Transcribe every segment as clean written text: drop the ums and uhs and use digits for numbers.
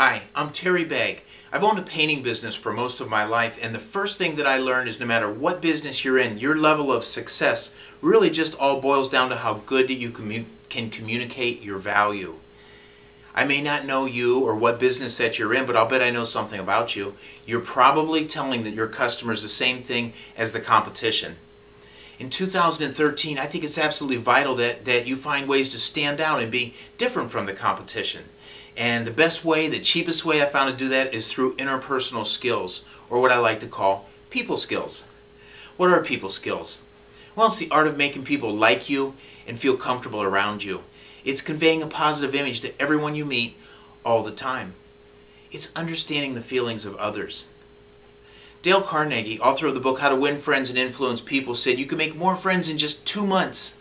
Hi, I'm Terry Begg. I've owned a painting business for most of my life, and the first thing that I learned is no matter what business you're in, your level of success really just all boils down to how good you can communicate your value. I may not know you or what business that you're in, but I'll bet I know something about you. You're probably telling that your customers the same thing as the competition. In 2013, I think it's absolutely vital that you find ways to stand out and be different from the competition. And the best way, the cheapest way I found to do that is through interpersonal skills, or what I like to call people skills. What are people skills? Well, it's the art of making people like you and feel comfortable around you. It's conveying a positive image to everyone you meet all the time. It's understanding the feelings of others. Dale Carnegie, author of the book How to Win Friends and Influence People, said you can make more friends in just 2 months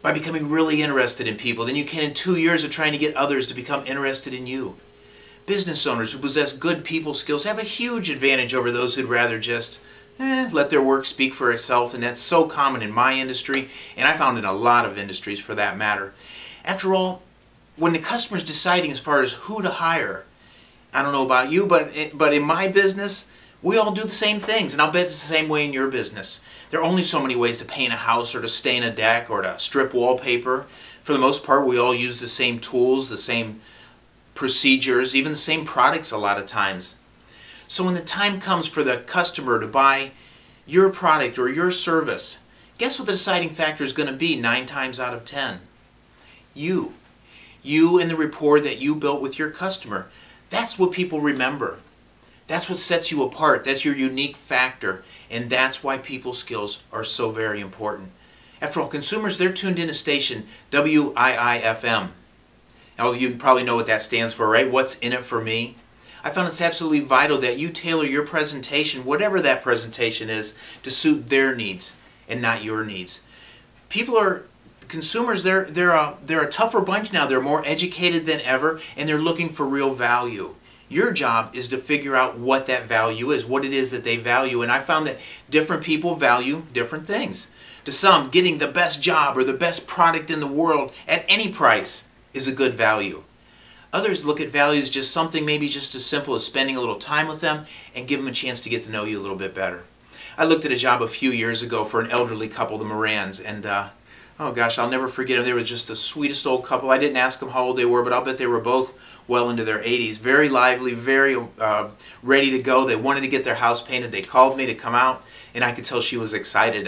by becoming really interested in people than you can in 2 years of trying to get others to become interested in you. Business owners who possess good people skills have a huge advantage over those who'd rather just let their work speak for itself, and that's so common in my industry, and I found in a lot of industries for that matter. After all, when the customer's deciding as far as who to hire, I don't know about you, but in my business, we all do the same things, and I'll bet it's the same way in your business. There are only so many ways to paint a house or to stain a deck or to strip wallpaper. For the most part, we all use the same tools, the same procedures, even the same products a lot of times. So when the time comes for the customer to buy your product or your service, guess what the deciding factor is going to be 9 times out of 10? You. You and the rapport that you built with your customer. That's what people remember. That's what sets you apart. That's your unique factor. And that's why people skills are so very important. After all, consumers, they're tuned in to station WIIFM. Now, you probably know what that stands for, right? What's in it for me? I found it's absolutely vital that you tailor your presentation, whatever that presentation is, to suit their needs and not your needs. Consumers, they're a tougher bunch now. They're more educated than ever, and they're looking for real value. Your job is to figure out what that value is, what it is that they value. And I found that different people value different things. To some, getting the best job or the best product in the world at any price is a good value. Others look at value as just something maybe just as simple as spending a little time with them and give them a chance to get to know you a little bit better. I looked at a job a few years ago for an elderly couple, the Morans, and oh gosh, I'll never forget them. They were just the sweetest old couple. I didn't ask them how old they were, but I'll bet they were both well into their 80s. Very lively, very ready to go. They wanted to get their house painted. They called me to come out, and I could tell she was excited.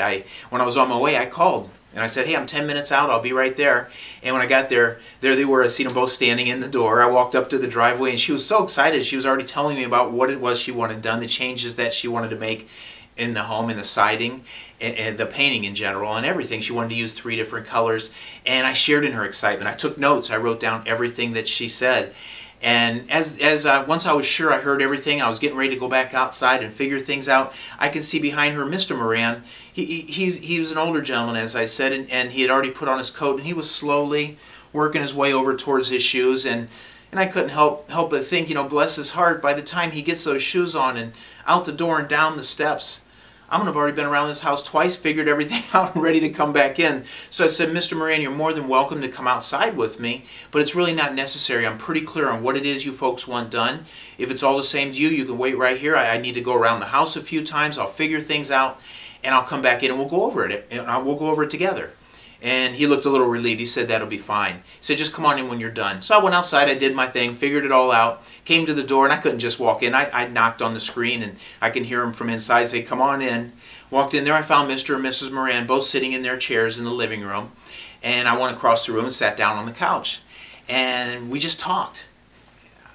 When I was on my way, I called, and I said, hey, I'm 10 minutes out. I'll be right there. And when I got there they were. I seen them both standing in the door. I walked up to the driveway, and she was so excited. She was already telling me about what it was she wanted done, the changes that she wanted to make in the home, in the siding, and the painting in general, and everything. She wanted to use 3 different colors, and I shared in her excitement. I took notes. I wrote down everything that she said. And once I was sure I heard everything, I was getting ready to go back outside and figure things out. I can see behind her Mr. Moran. He was an older gentleman, as I said, and he had already put on his coat, and he was slowly working his way over towards his shoes, and I couldn't help but think, bless his heart, by the time he gets those shoes on and out the door and down the steps, I'm going to have already been around this house twice, figured everything out, and ready to come back in. So I said, Mr. Moran, you're more than welcome to come outside with me, but it's really not necessary. I'm pretty clear on what it is you folks want done. If it's all the same to you, you can wait right here. I need to go around the house a few times. I'll figure things out, and I'll come back in, and we'll go over it. And we'll go over it together. And he looked a little relieved. He said, that'll be fine. He said, just come on in when you're done. So I went outside, I did my thing, figured it all out, came to the door, and I couldn't just walk in. I knocked on the screen, and I can hear him from inside say, come on in. Walked in there, I found Mr. and Mrs. Moran both sitting in their chairs in the living room. And I went across the room and sat down on the couch. And we just talked.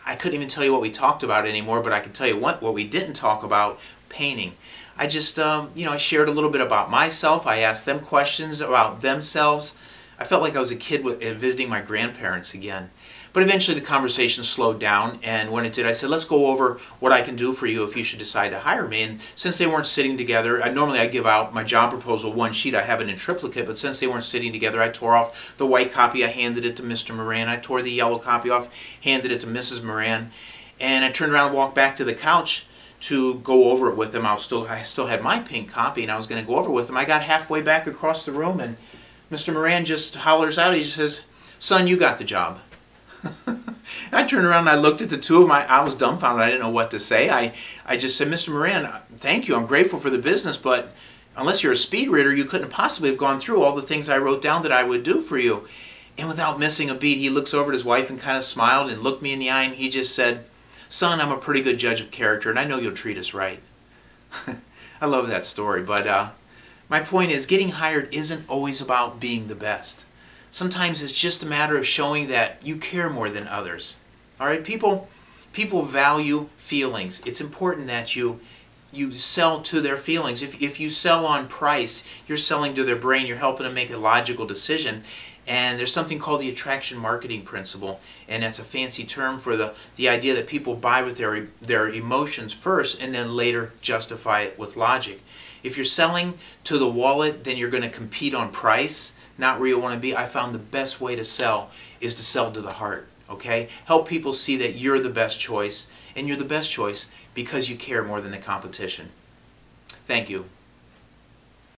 I couldn't even tell you what we talked about anymore, but I can tell you what we didn't talk about, painting. I just, I shared a little bit about myself. I asked them questions about themselves. I felt like I was a kid visiting my grandparents again. But eventually the conversation slowed down, and when it did, I said, let's go over what I can do for you if you should decide to hire me. And since they weren't sitting together, normally I give out my job proposal, one sheet. I have it in triplicate, but since they weren't sitting together, I tore off the white copy. I handed it to Mr. Moran. I tore the yellow copy off, handed it to Mrs. Moran. And I turned around and walked back to the couch to go over it with him. I still had my pink copy, and I was going to go over it with him. I got halfway back across the room, and Mr. Moran just hollers out. He says, son, you got the job. I turned around and I looked at the two of them. I was dumbfounded. I didn't know what to say. I just said, Mr. Moran, thank you. I'm grateful for the business, but unless you're a speed reader, you couldn't possibly have gone through all the things I wrote down that I would do for you. And without missing a beat, he looks over at his wife and kind of smiled and looked me in the eye, and he just said, son, I'm a pretty good judge of character, and I know you'll treat us right. I love that story, but my point is, getting hired isn't always about being the best. Sometimes it's just a matter of showing that you care more than others. All right, people value feelings. It's important that you sell to their feelings. If you sell on price, you're selling to their brain. You're helping them make a logical decision. And there's something called the attraction marketing principle, and that's a fancy term for the idea that people buy with their emotions first and then later justify it with logic. If you're selling to the wallet, then you're going to compete on price, not where you want to be. I found the best way to sell is to sell to the heart. Okay? Help people see that you're the best choice, and you're the best choice because you care more than the competition. Thank you.